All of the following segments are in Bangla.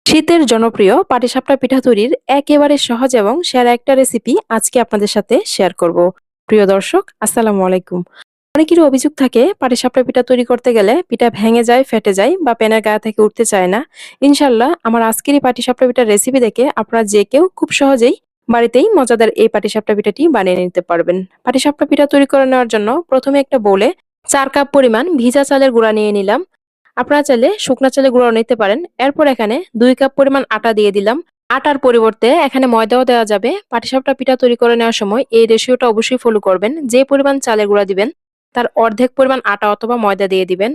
শীতের জনপ্রিয় পাটিসাপটা পিঠা তৈরির একেবারে সহজ এবং সেরা একটা রেসিপি আজকে আপনাদের সাথে শেয়ার করব। প্রিয় দর্শক, আসসালামু আলাইকুম। অনেকেরই অভিযোগ থাকে পাটিসাপটা পিঠা তৈরি করতে গেলে পিঠা ভেঙে যায়, ফেটে যায় বা প্যানের গায়ে থেকে উঠতে চায় না। ইনশাল্লাহ আমার আজকের এই পাটিসাপটা পিঠার রেসিপি দেখে আপনারা যে কেউ খুব সহজেই বাড়িতেই মজাদার এই পাটিসাপটা পিঠাটি বানিয়ে নিতে পারবেন। পাটিসাপটা পিঠা তৈরি করে নেওয়ার জন্য প্রথমে একটা বোলে 4 কাপ পরিমাণ ভিজা চালের গুঁড়া নিয়ে নিলাম। আপনারা চাইলে শুকনা চালের গুঁড়াও নিতে পারেন। এরপর এখানে 2 কাপ পরিমাণ আটা দিয়ে দিলাম। আটার পরিবর্তে এখানে ময়দাও দেওয়া যাবে। পাটিসাপটা পিঠা তৈরি করে নেওয়ার সময় এই রেশিওটা অবশ্যই ফলো করবেন। যে পরিমাণ চালের গুঁড়া দিবেন তার অর্ধেক পরিমাণ আটা অথবা ময়দা দিয়ে দিবেন।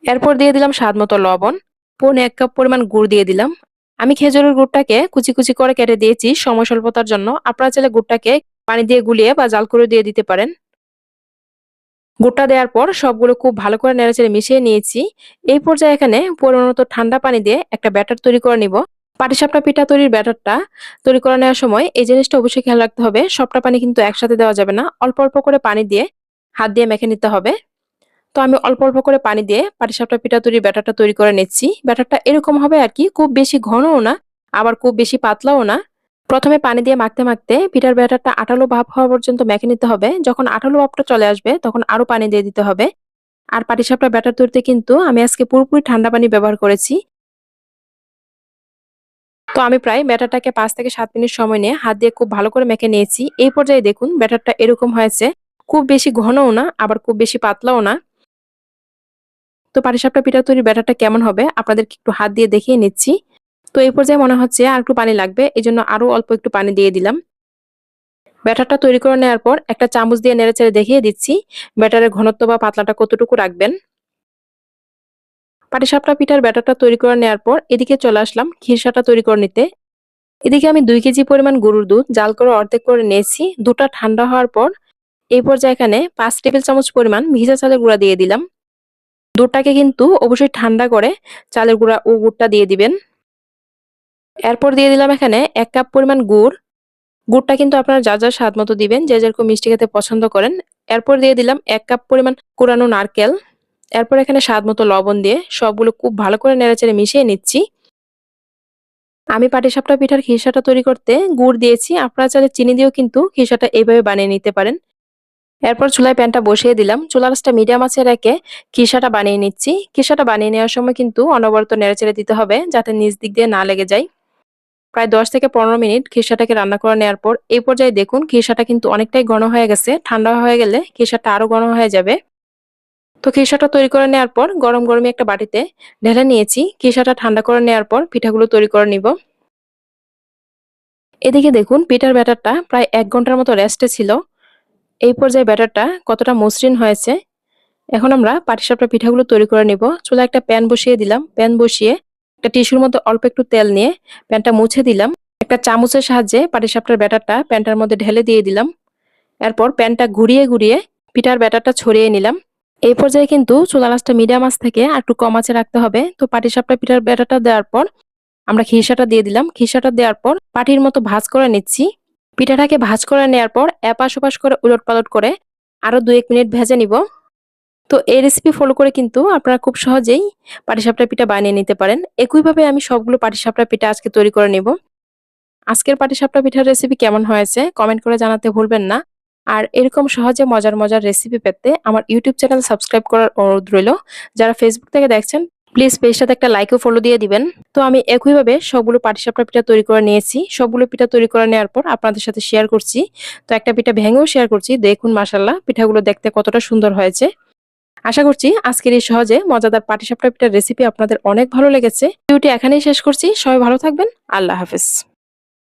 এরপর দিয়ে দিলাম স্বাদমতো লবণ। পৌনে 1 কাপ পরিমাণ গুড় দিয়ে দিলাম। আমি খেজুরের গুড়টাকে কুচি কুচি করে কেটে দিয়েছি সময় স্বল্পতার জন্য। আপনারা চাইলে গুড়টাকে পানি দিয়ে গুলিয়ে বা জাল করে দিয়ে দিতে পারেন। গুড়টা দেওয়ার পর সবগুলো খুব ভালো করে নেড়েচেড়ে মিশিয়ে নিয়েছি। এই পর্যায়ে এখানে পরিমাণ মতো ঠান্ডা পানি দিয়ে একটা ব্যাটার তৈরি করে নিব। পাটিসাপটা পিঠা তৈরির ব্যাটারটা তৈরি করে নেওয়ার সময় এই জিনিসটা অবশ্যই খেয়াল রাখতে হবে, সবটা পানি কিন্তু একসাথে দেওয়া যাবে না। অল্প অল্প করে পানি দিয়ে হাত দিয়ে মেখে নিতে হবে। তো আমি অল্প অল্প করে পানি দিয়ে পাটিসাপটা পিঠা তৈরির ব্যাটারটা তৈরি করে নিচ্ছি। ব্যাটারটা এরকম হবে আর কি, খুব বেশি ঘনও না আবার খুব বেশি পাতলাও না। প্রথমে পানি দিয়ে মাখতে মাখতে পিঠার ব্যাটারটা আঠালো ভাব হওয়া পর্যন্ত মেখে নিতে হবে। যখন আঠালো ভাবটা চলে আসবে তখন আরো পানি দিয়ে দিতে হবে। আর পাটিসাপটা ব্যাটার তৈরিতে কিন্তু আমি আজকে পুরোপুরি ঠান্ডা পানি ব্যবহার করেছি। তো আমি প্রায় ব্যাটারটাকে 5 থেকে 7 মিনিট সময় নিয়ে হাত দিয়ে খুব ভালো করে মেখে নিয়েছি। এই পর্যায়ে দেখুন ব্যাটারটা এরকম হয়েছে, খুব বেশি ঘনও না আবার খুব বেশি পাতলাও না। তো পাটিসাপটা পিঠা তৈরির ব্যাটারটা কেমন হবে আপনাদেরকে একটু হাত দিয়ে দেখিয়ে নিচ্ছি। তো এই পর্যায়ে মনে হচ্ছে আর একটু পানি লাগবে, এজন্য আরো অল্প একটু পানি দিয়ে দিলাম। ব্যাটারটা তৈরি করে নেওয়ার পর একটা চামচ দিয়ে নেড়েচেড়ে দেখিয়ে দিচ্ছি ব্যাটারের ঘনত্ব বা পাতলাটা কতটুকু রাখবেন। পাটিসাপটা পিঠার ব্যাটারটা তৈরি করে নেওয়ার পর এদিকে চলে আসলাম খিরসাটা তৈরি করে নিতে। এদিকে আমি 2 কেজি পরিমাণ গরুর দুধ জাল করে অর্ধেক করে নিয়েছি। দুধটা ঠান্ডা হওয়ার পর এই পর্যায়ে এখানে 5 টেবিল চামচ পরিমাণ ভিজা চালের গুঁড়া দিয়ে দিলাম। দুধটাকে কিন্তু অবশ্যই ঠান্ডা করে চালের গুঁড়া ও গুড়টা দিয়ে দিবেন। এরপর দিয়ে দিলাম এখানে 1 কাপ পরিমাণ গুড়। গুড়টা কিন্তু আপনারা যার যার স্বাদ মতো দিবেন, যে যেরকম মিষ্টি খেতে পছন্দ করেন। এরপর দিয়ে দিলাম 1 কাপ পরিমাণ কোরানো নারকেল। এরপর এখানে স্বাদ মতো লবণ দিয়ে সবগুলো খুব ভালো করে নেড়েচেড়ে মিশিয়ে নিচ্ছি। আমি পাটিসাপটা পিঠার খিরসাটা তৈরি করতে গুড় দিয়েছি। আপনারা চাইলে চিনি দিয়েও কিন্তু খিরসাটা এইভাবে বানিয়ে নিতে পারেন। এরপর চুলায় প্যানটা বসিয়ে দিলাম। চুলার আঁচটা মিডিয়াম আঁচে রেখে খিরসাটা বানিয়ে নিচ্ছি। খিরসাটা বানিয়ে নেওয়ার সময় কিন্তু অনবরত নেড়েচেড়ে দিতে হবে যাতে নিচ দিক দিয়ে না লেগে যায়। প্রায় 10 থেকে 15 মিনিট খিরসাটাকে রান্না করে নেওয়ার পর এই পর্যায়ে দেখুন খিরসাটা কিন্তু অনেকটাই ঘন হয়ে গেছে। ঠান্ডা হয়ে গেলে খিরসাটা আরো ঘন হয়ে যাবে। তো খিরসাটা তৈরি করে নেওয়ার পর গরম গরমই একটা বাটিতে ঢেলে নিয়েছি। খিরসাটা ঠান্ডা করে নেওয়ার পর পিঠাগুলো তৈরি করে নিব। এদিকে দেখুন পিঠার ব্যাটারটা প্রায় 1 ঘন্টার মতো রেস্টে ছিল। এই পর্যায়ে ব্যাটারটা কতটা মসৃণ হয়েছে। এখন আমরা পাটিসাপটা পিঠাগুলো তৈরি করে নিব। চুলায় একটা প্যান বসিয়ে দিলাম। প্যান বসিয়ে একটা টিস্যুর মধ্যে অল্প একটু তেল নিয়ে প্যানটা মুছে দিলাম। একটা চামচের সাহায্যে পাটিসাপটার ব্যাটারটা প্যানটার মধ্যে ঢেলে দিয়ে দিলাম। এরপর প্যানটা ঘুরিয়ে ঘুরিয়ে পিঠার ব্যাটারটা ছড়িয়ে নিলাম। এই পর্যায়ে কিন্তু চুলার আঁচটা মিডিয়াম আঁচ থেকে আর একটু কম আঁচে রাখতে হবে। তো পাটিসাপটা পিঠার ব্যাটারটা দেওয়ার পর আমরা খিরসাটা দিয়ে দিলাম। খিরসাটা দেওয়ার পর পাটির মতো ভাঁজ করে নিচ্ছি। পিঠাটাকে ভাঁজ করে নেওয়ার পর এপাশ ওপাশ করে উলটপালট করে আরো 2-1 মিনিট ভেজে নিব। তো এই রেসিপি ফলো করে কিন্তু আপনারা খুব সহজেই পাটিসাপটা পিঠা বানিয়ে নিতে পারেন। একইভাবে আমি সবগুলো পাটিসাপটা পিঠা আজকে তৈরি করে নেব। আজকের পাটিসাপটা পিঠার রেসিপি কেমন হয়েছে কমেন্ট করে জানাতে ভুলবেন না। আর এরকম সহজে মজার মজার রেসিপি পেতে আমার ইউটিউব চ্যানেল সাবস্ক্রাইব করার অনুরোধ রইল। যারা ফেসবুক থেকে দেখছেন প্লিজ পেজটাতে একটা লাইক ও ফলো দিয়ে দিবেন। তো আমি একইভাবে সবগুলো পাটিসাপটা পিঠা তৈরি করে নিয়েছি। সবগুলো পিঠা তৈরি করে নেওয়ার পর আপনাদের সাথে শেয়ার করছি। তো একটা পিঠা ভেঙেও শেয়ার করছি। দেখুন মাশাআল্লাহ পিঠাগুলো দেখতে কতটা সুন্দর হয়েছে। আশা করছি আজকের এই সহজে মজাদার পাটিসাপটা পিঠার রেসিপি আপনাদের অনেক ভালো লেগেছে। ভিডিওটি এখানেই শেষ করছি। সবাই ভালো থাকবেন। আল্লাহ হাফেজ।